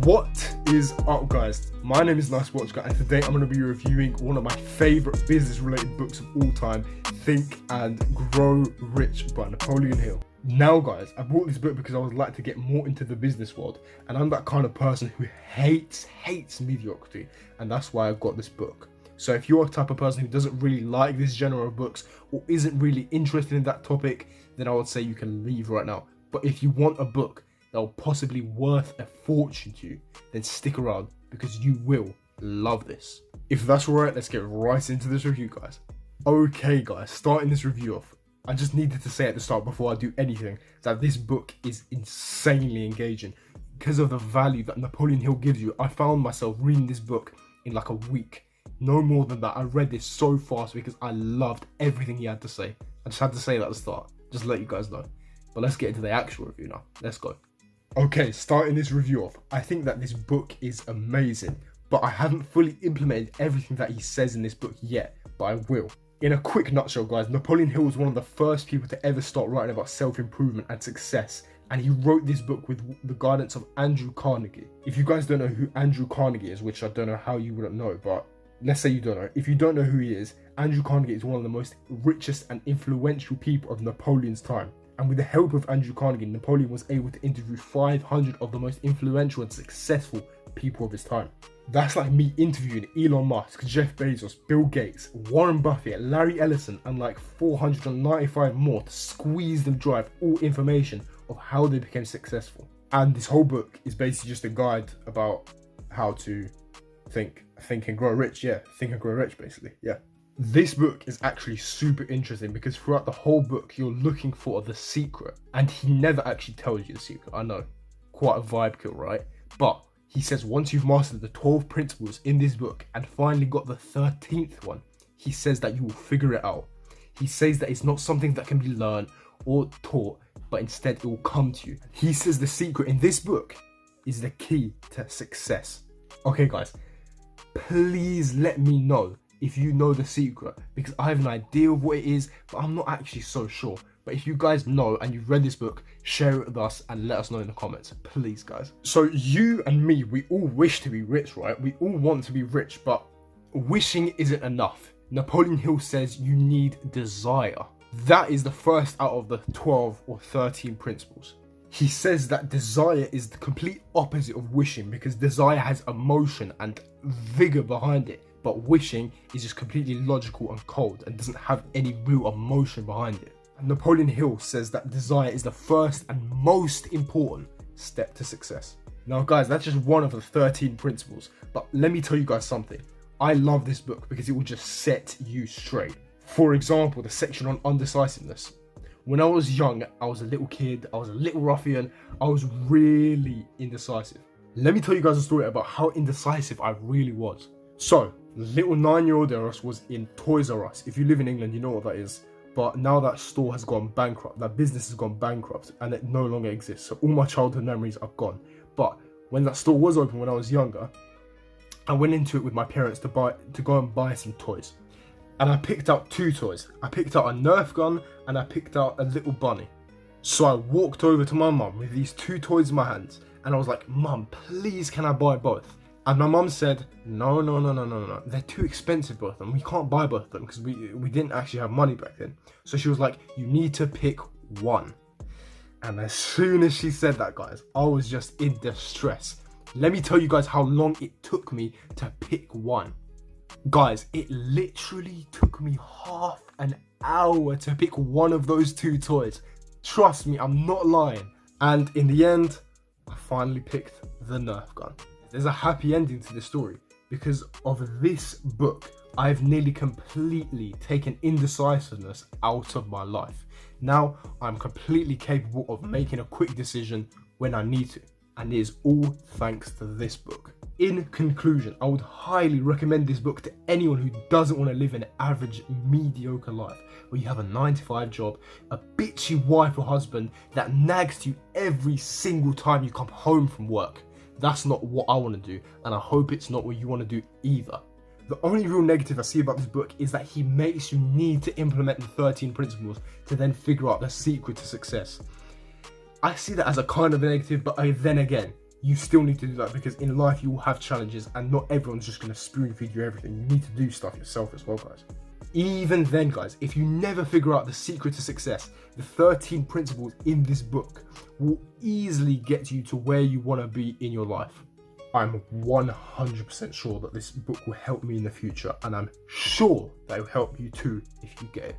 What is up, guys? My name is Nice Watch Guy, and today I'm going to be reviewing one of my favorite business related books of all time, Think and Grow Rich by Napoleon Hill. Now guys, I bought this book because I would like to get more into the business world, and I'm that kind of person who hates mediocrity, and that's why I got this book. So if you're a type of person who doesn't really like this genre of books or isn't really interested in that topic, then I would say you can leave right now. But if you want a book that will possibly worth a fortune to you, then stick around because you will love this. If that's alright, let's get right into this review, guys. Okay guys, starting this review off, I just needed to say at the start before I do anything that this book is insanely engaging. Because of the value that Napoleon Hill gives you, I found myself reading this book in like a week. No more than that. I read this so fast because I loved everything he had to say. I just had to say that at the start, just to let you guys know. But let's get into the actual review now. Let's go. Okay, starting this review off, I think that this book is amazing, but I haven't fully implemented everything that he says in this book yet, but I will. In a quick nutshell, guys, Napoleon Hill was one of the first people to ever start writing about self-improvement and success, and he wrote this book with the guidance of Andrew Carnegie. If you guys don't know who Andrew Carnegie is, which I don't know how you wouldn't know, but let's say you don't know. If you don't know who he is, Andrew Carnegie is one of the most richest and influential people of Napoleon's time. And with the help of Andrew Carnegie, Napoleon was able to interview 500 of the most influential and successful people of his time. That's like me interviewing Elon Musk, Jeff Bezos, Bill Gates, Warren Buffett, Larry Ellison, and like 495 more to squeeze them dry of all information of how they became successful. And this whole book is basically just a guide about how to think and grow rich. Yeah, think and grow rich, basically. Yeah. This book is actually super interesting because throughout the whole book, you're looking for the secret, and he never actually tells you the secret. I know, quite a vibe kill, right? But he says once you've mastered the 12 principles in this book and finally got the 13th one, he says that you will figure it out. He says that it's not something that can be learned or taught, but instead it will come to you. He says the secret in this book is the key to success. Okay guys, please let me know if you know the secret, because I have an idea of what it is, but I'm not actually so sure. But if you guys know and you've read this book, share it with us and let us know in the comments, please guys. So you and me, we all wish to be rich, right? We all want to be rich, but wishing isn't enough. Napoleon Hill says you need desire. That is the first out of the 12 or 13 principles. He says that desire is the complete opposite of wishing, because desire has emotion and vigor behind it. But wishing is just completely logical and cold and doesn't have any real emotion behind it. And Napoleon Hill says that desire is the first and most important step to success. Now guys, that's just one of the 13 principles, but let me tell you guys something. I love this book because it will just set you straight. For example, the section on undecisiveness. When I was young, I was a little kid, I was a little ruffian, I was really indecisive. Let me tell you guys a story about how indecisive I really was. So, little 9-year-old Eros was in Toys R Us. If you live in England, you know what that is. But now that store has gone bankrupt, that business has gone bankrupt, and it no longer exists. So all my childhood memories are gone. But when that store was open when I was younger, I went into it with my parents to go and buy some toys. And I picked out 2 toys. I picked out a Nerf gun and I picked out a little bunny. So I walked over to my mum with these 2 toys in my hands, and I was like, "Mum, please can I buy both?" And my mum said, no, they're too expensive, both of them. We can't buy both of them because we didn't actually have money back then. So she was like, you need to pick one. And as soon as she said that, guys, I was just in distress. Let me tell you guys how long it took me to pick one. Guys, it literally took me half an hour to pick one of those 2 toys. Trust me, I'm not lying. And in the end, I finally picked the Nerf gun. There's a happy ending to the story. Because of this book, I've nearly completely taken indecisiveness out of my life. Now, I'm completely capable of making a quick decision when I need to. And it is all thanks to this book. In conclusion, I would highly recommend this book to anyone who doesn't want to live an average, mediocre life, where you have a 9-to-5 job, a bitchy wife or husband that nags you every single time you come home from work. That's not what I want to do, and I hope it's not what you want to do either. The only real negative I see about this book is that he makes you need to implement the 13 principles to then figure out the secret to success. I see that as a kind of negative, but then again, you still need to do that, because in life you will have challenges and not everyone's just going to spoon feed you everything. You need to do stuff yourself as well, guys. Even then, guys, if you never figure out the secret to success, the 13 principles in this book will easily get you to where you want to be in your life. I'm 100% sure that this book will help me in the future, and I'm sure that it will help you too if you get it.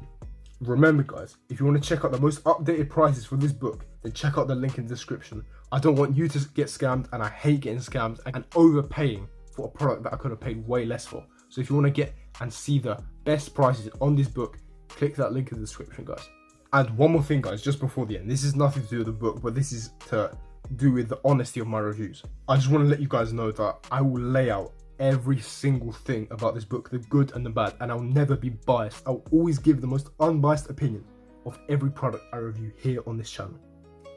Remember, guys, if you want to check out the most updated prices for this book, then check out the link in the description. I don't want you to get scammed, and I hate getting scammed and overpaying for a product that I could have paid way less for. So if you want to get and see the best prices on this book, click that link in the description, guys. And one more thing, guys, just before the end. This is nothing to do with the book, but this is to do with the honesty of my reviews. I just want to let you guys know that I will lay out every single thing about this book, the good and the bad, and I'll never be biased. I'll always give the most unbiased opinion of every product I review here on this channel.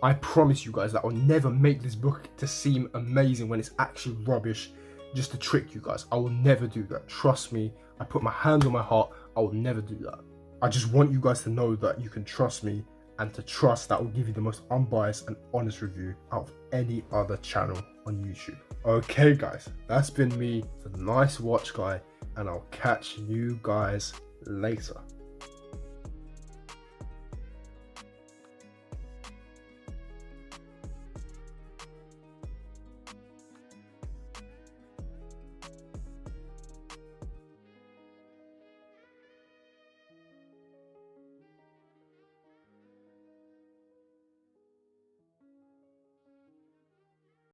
I promise you guys that I'll never make this book to seem amazing when it's actually rubbish, just to trick you guys. I will never do that. Trust me, I put my hand on my heart, I will never do that. I just want you guys to know that you can trust me, and to trust that will give you the most unbiased and honest review out of any other channel on YouTube. Okay, guys, that's been me, the Nice Watch Guy, and I'll catch you guys later.